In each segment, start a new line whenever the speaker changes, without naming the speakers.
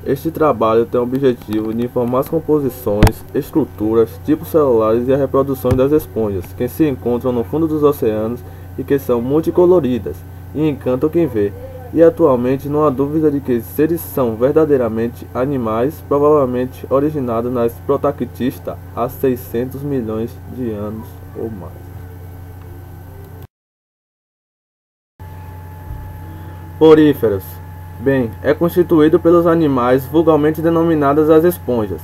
Este trabalho tem o objetivo de informar as composições, estruturas, tipos celulares e a reprodução das esponjas, que se encontram no fundo dos oceanos e que são multicoloridas e encantam quem vê. E atualmente não há dúvida de que seres são verdadeiramente animais, provavelmente originados nas Protactista há 600 milhões de anos ou mais. Poríferos. Bem, é constituído pelos animais vulgarmente denominadas as esponjas.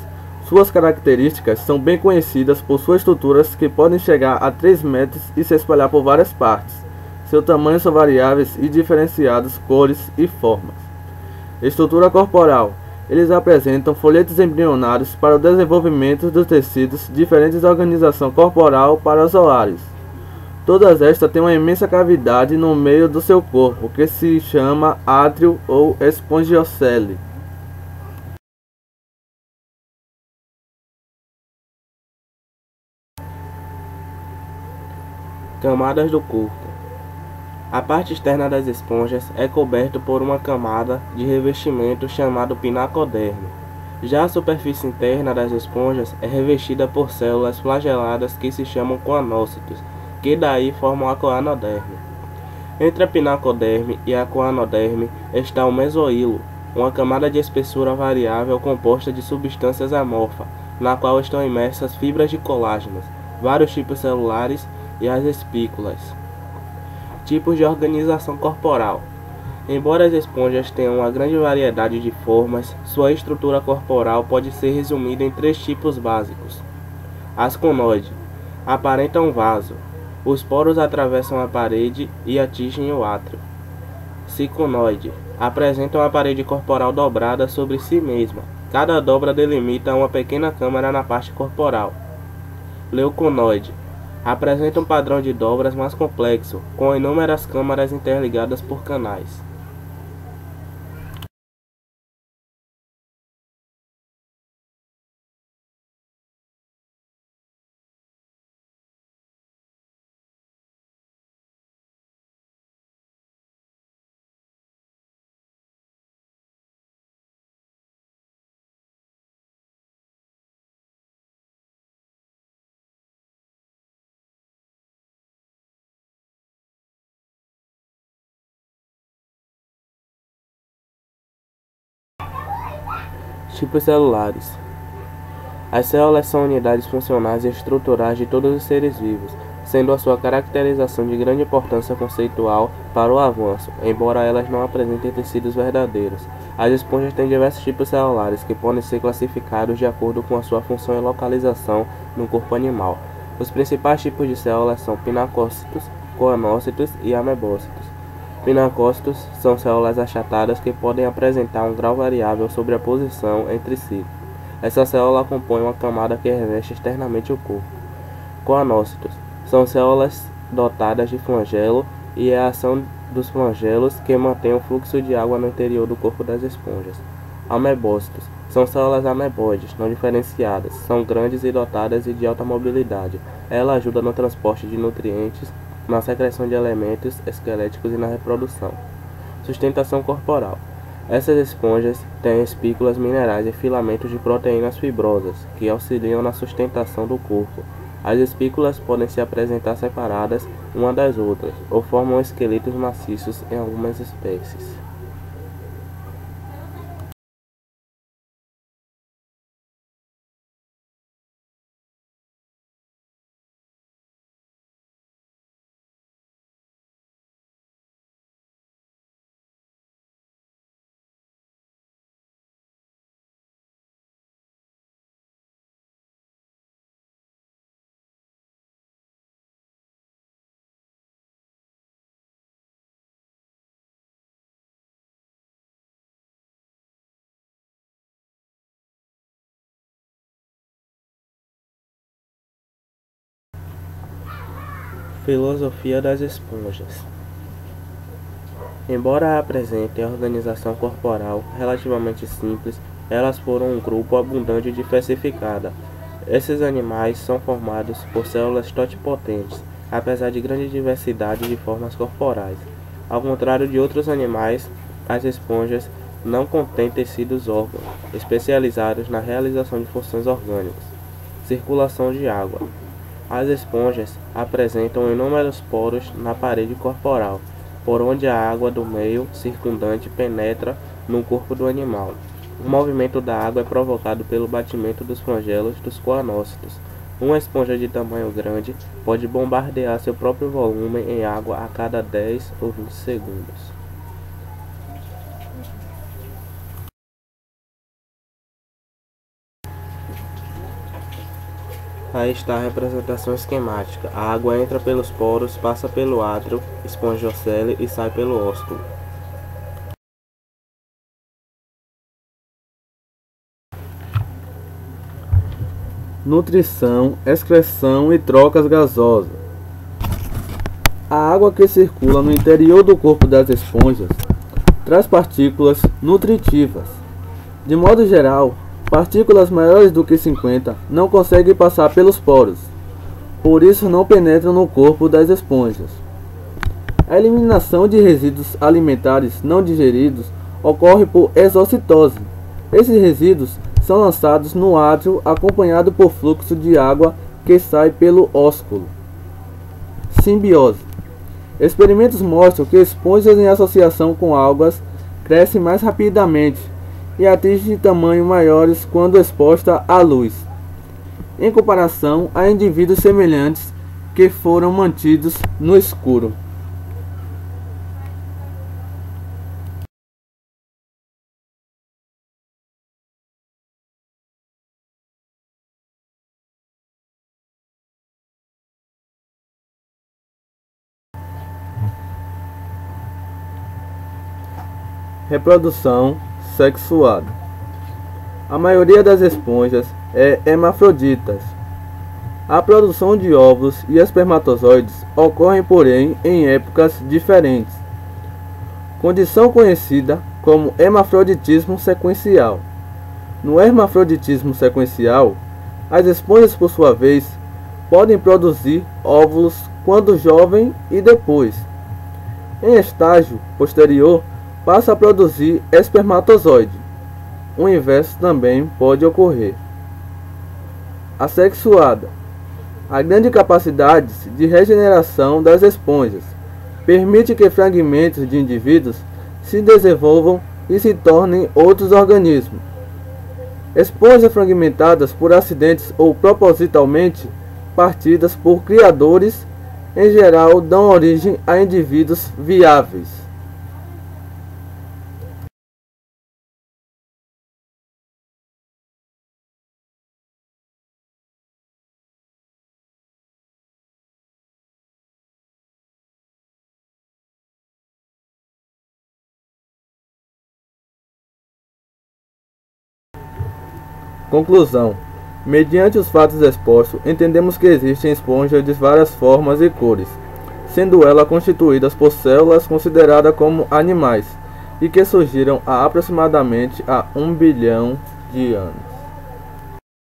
Suas características são bem conhecidas por suas estruturas que podem chegar a 3 metros e se espalhar por várias partes. Seu tamanho são variáveis e diferenciados cores e formas. Estrutura corporal. Eles apresentam folhetos embrionários para o desenvolvimento dos tecidos, diferentes da organização corporal para os oários. Todas estas têm uma imensa cavidade no meio do seu corpo, que se chama átrio ou espongiocele.
Camadas do corpo. A parte externa das esponjas é coberta por uma camada de revestimento chamado pinacoderme. Já a superfície interna das esponjas é revestida por células flageladas que se chamam coanócitos, que daí formam a coanoderme. Entre a pinacoderme e a coanoderme está o mesoílo, uma camada de espessura variável composta de substâncias amorfas, na qual estão imersas fibras de colágenos, vários tipos celulares e as espículas. Tipos de organização corporal. Embora as esponjas tenham uma grande variedade de formas, sua estrutura corporal pode ser resumida em 3 tipos básicos. Asconoide. Aparenta um vaso. Os poros atravessam a parede e atingem o átrio. Ciconoide. Apresenta uma parede corporal dobrada sobre si mesma. Cada dobra delimita uma pequena câmara na parte corporal. Leuconoide. Apresenta um padrão de dobras mais complexo, com inúmeras câmaras interligadas por canais. Tipos celulares. As células são unidades funcionais e estruturais de todos os seres vivos, sendo a sua caracterização de grande importância conceitual para o avanço, embora elas não apresentem tecidos verdadeiros. As esponjas têm diversos tipos celulares que podem ser classificados de acordo com a sua função e localização no corpo animal. Os principais tipos de células são pinacócitos, coanócitos e amebócitos. Pinacócitos são células achatadas que podem apresentar um grau variável sobre a posição entre si. Essa célula compõe uma camada que reveste externamente o corpo. Coanócitos são células dotadas de flagelo e é a ação dos flagelos que mantém o fluxo de água no interior do corpo das esponjas. Amebócitos são células ameboides, não diferenciadas, são grandes e dotadas de alta mobilidade. Ela ajuda no transporte de nutrientes, na secreção de elementos esqueléticos e na reprodução. Sustentação corporal. Essas esponjas têm espículas minerais e filamentos de proteínas fibrosas, que auxiliam na sustentação do corpo. As espículas podem se apresentar separadas uma das outras, ou formam esqueletos maciços em algumas espécies. Filosofia das esponjas. Embora apresentem a organização corporal relativamente simples, elas foram um grupo abundante e diversificado. Esses animais são formados por células totipotentes, apesar de grande diversidade de formas corporais. Ao contrário de outros animais, as esponjas não contém tecidos órgãos, especializados na realização de funções orgânicas. Circulação de água. As esponjas apresentam inúmeros poros na parede corporal, por onde a água do meio circundante penetra no corpo do animal. O movimento da água é provocado pelo batimento dos flagelos dos coanócitos. Uma esponja de tamanho grande pode bombardear seu próprio volume em água a cada 10 ou 20 segundos. Aí está a representação esquemática. A água entra pelos poros, passa pelo átrio espongiocele e sai pelo ósculo.
Nutrição, excreção e trocas gasosas. A água que circula no interior do corpo das esponjas traz partículas nutritivas. De modo geral, partículas maiores do que 50 não conseguem passar pelos poros, por isso não penetram no corpo das esponjas. A eliminação de resíduos alimentares não digeridos ocorre por exocitose. Esses resíduos são lançados no átrio acompanhado por fluxo de água que sai pelo ósculo. Simbiose. Experimentos mostram que esponjas em associação com algas crescem mais rapidamente e atingem tamanhos maiores quando exposta à luz, em comparação a indivíduos semelhantes que foram mantidos no escuro. Reprodução sexuada. A maioria das esponjas é hermafroditas. A produção de óvulos e espermatozoides ocorre, porém, em épocas diferentes. Condição conhecida como hermafroditismo sequencial. No hermafroditismo sequencial, as esponjas, por sua vez, podem produzir óvulos quando jovem e depois, em estágio posterior, passa a produzir espermatozoide. O inverso também pode ocorrer. Assexuada. A grande capacidade de regeneração das esponjas permite que fragmentos de indivíduos se desenvolvam e se tornem outros organismos. Esponjas fragmentadas por acidentes ou propositalmente partidas por criadores, em geral, dão origem a indivíduos viáveis. Conclusão. Mediante os fatos expostos, entendemos que existem esponjas de várias formas e cores, sendo elas constituídas por células consideradas como animais, e que surgiram há aproximadamente 1 bilhão de anos.